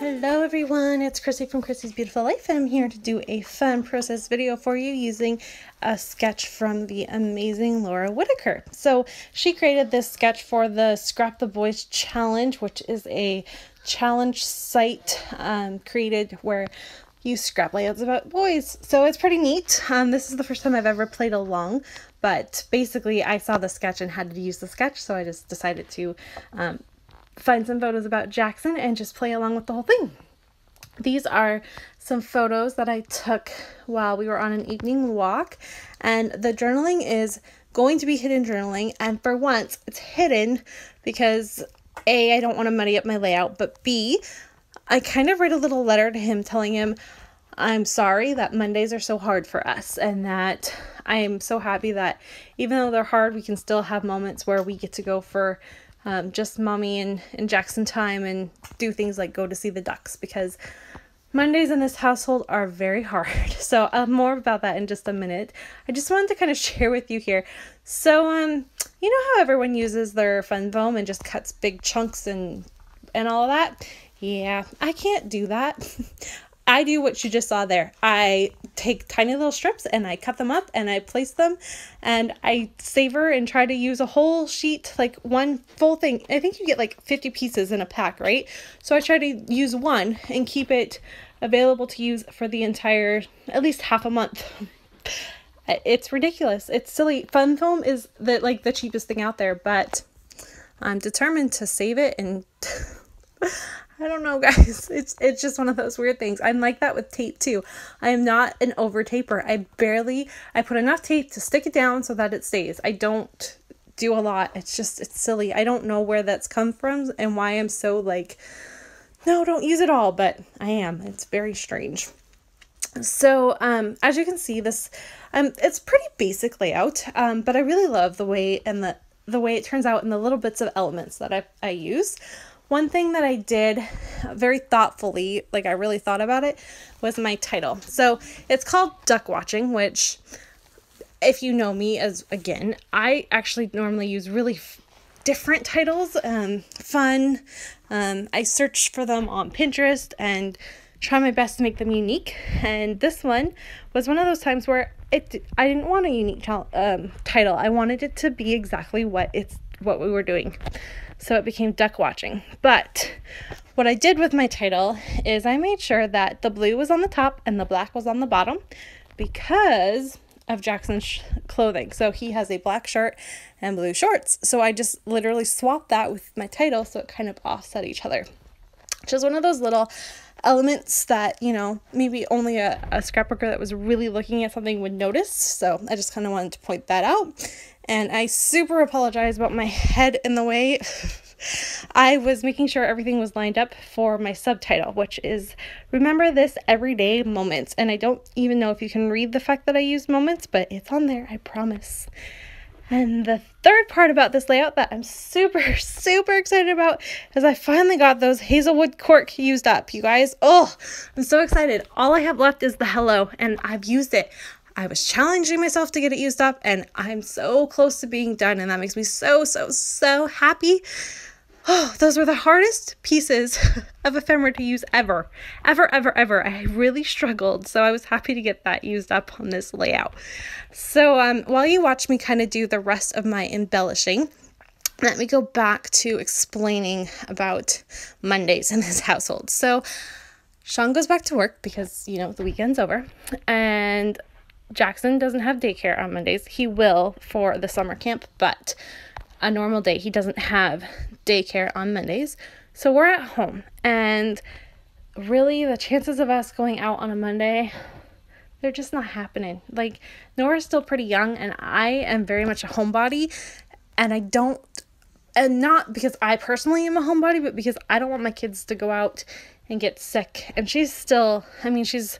Hello everyone, it's Christy from Christy's Beautiful Life, and I'm here to do a fun process video for you using a sketch from the amazing Laura Whitaker. So she created this sketch for the Scrap the Boys challenge, which is a challenge site created where you scrap layouts about boys. So it's pretty neat. This is the first time I've ever played along, but basically I saw the sketch and had to use the sketch, so I just decided to find some photos about Jackson and just play along with the whole thing. These are some photos that I took while we were on an evening walk, and the journaling is going to be hidden journaling, and for once it's hidden because A, I don't want to muddy up my layout, but B, I kind of write a little letter to him telling him I'm sorry that Mondays are so hard for us, and that I am so happy that even though they're hard, we can still have moments where we get to go for just mommy and Jackson time and do things like go to see the ducks, because Mondays in this household are very hard. So more about that in just a minute. I just wanted to kind of share with you here. So you know how everyone uses their fun foam and just cuts big chunks and all of that? Yeah, I can't do that. I do what you just saw there. I take tiny little strips and I cut them up and I place them, and I savor and try to use a whole sheet, like one full thing. I think you get like 50 pieces in a pack, right? So I try to use one and keep it available to use for the entire, at least half a month. It's ridiculous. It's silly. Fun foam is the cheapest thing out there, but I'm determined to save it, and I don't know, guys. It's just one of those weird things. I'm like that with tape too. I am not an over taper. I put enough tape to stick it down so that it stays. I don't do a lot. It's silly. I don't know where that's come from and why I'm so like, no, don't use it all, but I am. It's very strange. So as you can see, this it's pretty basic layout, but I really love the way and the way it turns out and the little bits of elements that I use. One thing that I did very thoughtfully, like I really thought about it, was my title. So it's called Duck Watching, which, if you know me, again, I actually normally use really different titles, fun. I search for them on Pinterest and try my best to make them unique. And this one was one of those times where I didn't want a unique title. I wanted it to be exactly what we were doing. So it became Duck Watching. But what I did with my title is I made sure that the blue was on the top and the black was on the bottom because of Jackson's clothing. So he has a black shirt and blue shorts. So I just literally swapped that with my title so it kind of offset each other. Which is one of those little elements that, you know, maybe only a scrapbooker that was really looking at something would notice. So I just kind of wanted to point that out. And I super apologize about my head in the way. I was making sure everything was lined up for my subtitle, which is remember this everyday moments. And I don't even know if you can read the fact that I used moments, but it's on there, I promise. And the third part about this layout that I'm super excited about is I finally got those hazelwood cork used up, you guys. Oh, I'm so excited. All I have left is the hello, and I've used it. I was challenging myself to get it used up, and I'm so close to being done, and that makes me so happy. Oh, those were the hardest pieces of ephemera to use ever. I really struggled, so I was happy to get that used up on this layout. So while you watch me kind of do the rest of my embellishing, let me go back to explaining about Mondays in this household. So Sean goes back to work because, you know, the weekend's over, and Jackson doesn't have daycare on Mondays. He will for the summer camp, but a normal day he doesn't have daycare on Mondays. So we're at home, and really the chances of us going out on a Monday, they're just not happening. Like, Nora's still pretty young, and I am very much a homebody, and not because I personally am a homebody, but because I don't want my kids to go out and get sick. And she's still, I mean, she's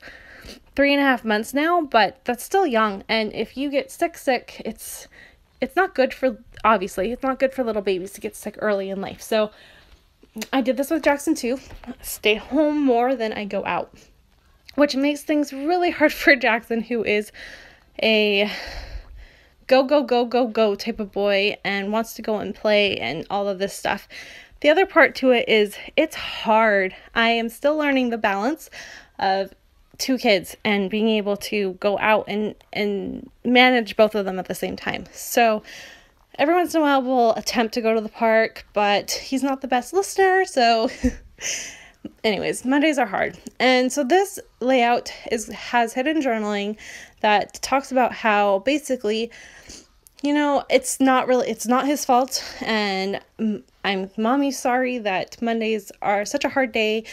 3.5 months now, but that's still young. And if you get sick, it's not good for, obviously, it's not good for little babies to get sick early in life. So I did this with Jackson too. Stay home more than I go out, which makes things really hard for Jackson, who is a go type of boy and wants to go and play and all of this stuff, the other part to it is it's hard. I am still learning the balance of 2 kids and being able to go out and manage both of them at the same time. So every once in a while we'll attempt to go to the park, but he's not the best listener, so anyways, Mondays are hard. And so this layout has hidden journaling that talks about how basically, you know, it's not his fault, and I'm mommy sorry that Mondays are such a hard day,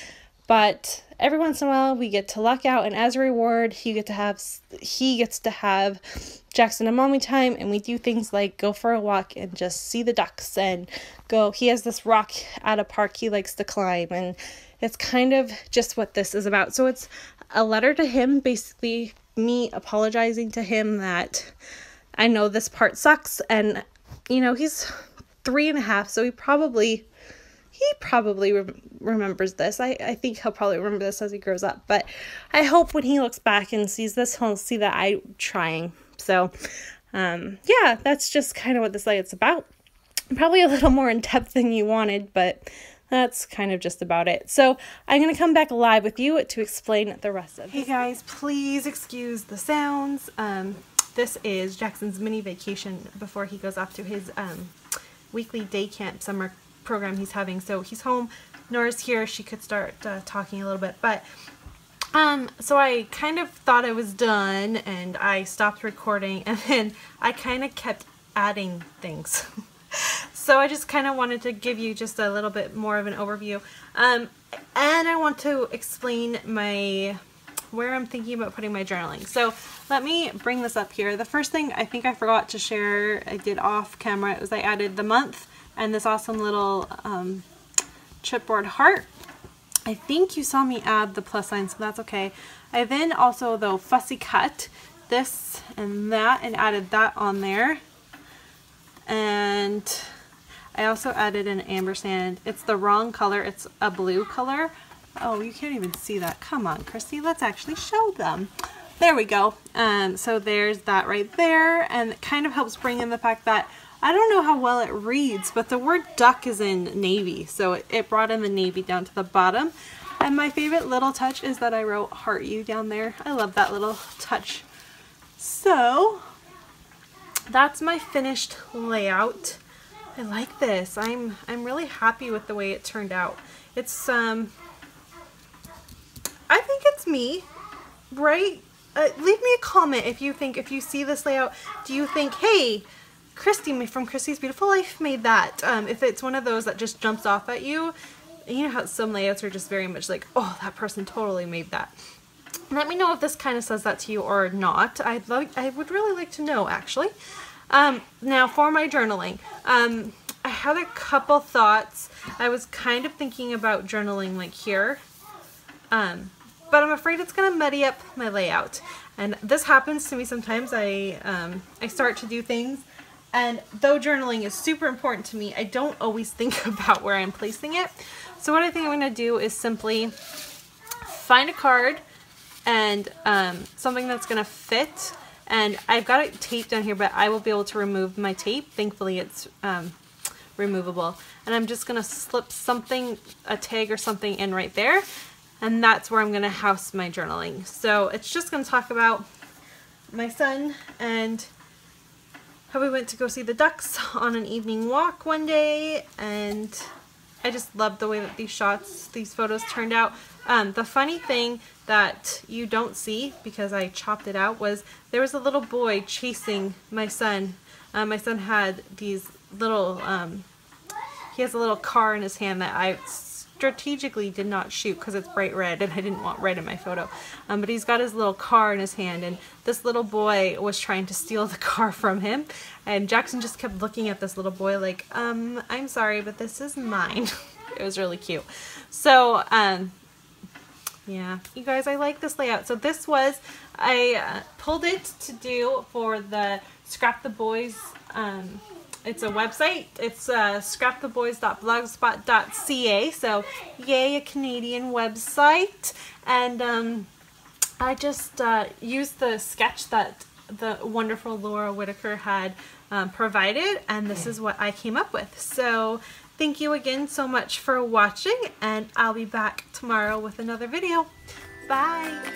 but every once in a while we get to luck out, and as a reward he gets to have Jackson and mommy time, and we do things like go for a walk and just see the ducks, and he has this rock at a park he likes to climb, and it's kind of just what this is about. So it's a letter to him, basically me apologizing to him that I know this part sucks, and you know, he's 3.5, so he probably remembers this. I think he'll probably remember this as he grows up, but I hope when he looks back and sees this, he'll see that I'm trying. So yeah, that's just kind of what this layout's about. Probably a little more in depth than you wanted, but that's kind of just about it. So I'm going to come back live with you to explain the rest of it. Hey guys, please excuse the sounds. This is Jackson's mini vacation before he goes off to his weekly day camp summer program he's having. So he's home. Nora's here. She could start talking a little bit, but so I kind of thought I was done and I stopped recording, and then I kind of kept adding things. So I just kind of wanted to give you just a little bit more of an overview. And I want to explain where I'm thinking about putting my journaling. So let me bring this up here. The first thing I think I forgot to share, I did off camera, was I added the month and this awesome little chipboard heart. I think you saw me add the plus sign, so that's okay. I then also, though, fussy cut this and that and added that on there. And I also added an ampersand. It's the wrong color. It's a blue color. Oh, you can't even see that. Come on, Christy. Let's actually show them. There we go. So there's that right there. And it kind of helps bring in the fact that I don't know how well it reads, but the word duck is in navy. So it brought in the navy down to the bottom. And my favorite little touch is that I wrote heart you down there. I love that little touch. So that's my finished layout. I like this. I'm really happy with the way it turned out. It's I think it's me, right? Leave me a comment if you see this layout, do you think, hey, Christy from Christy's Beautiful Life made that? If it's one of those that just jumps off at you, you know how some layouts are just very much like, oh, that person totally made that. Let me know if this kind of says that to you or not. I would really like to know, actually. Now for my journaling, I had a couple thoughts. I was kind of thinking about journaling like here, but I'm afraid it's gonna muddy up my layout. And this happens to me sometimes. I start to do things, and though journaling is super important to me, I don't always think about where I'm placing it. So what I think I'm gonna do is simply find a card and something that's gonna fit. And I've got it taped down here, but I will be able to remove my tape. Thankfully, it's removable. And I'm just gonna slip something, a tag or something in right there. And that's where I'm gonna house my journaling. So it's just gonna talk about my son and how we went to go see the ducks on an evening walk one day. And I just love the way that these photos turned out. The funny thing that you don't see, because I chopped it out, was there was a little boy chasing my son. My son had these little, he has a little car in his hand that I strategically did not shoot because it's bright red and I didn't want red in my photo. But he's got his little car in his hand, and this little boy was trying to steal the car from him. And Jackson just kept looking at this little boy like, I'm sorry, but this is mine. It was really cute. So, yeah, you guys, I like this layout. So this was, I pulled it to do for the Scrap the Boys, it's a website. It's scraptheboys.blogspot.ca. So yay, a Canadian website. And I just used the sketch that the wonderful Laura Whitaker had provided, and this is what I came up with. So thank you again so much for watching, and I'll be back tomorrow with another video. Bye!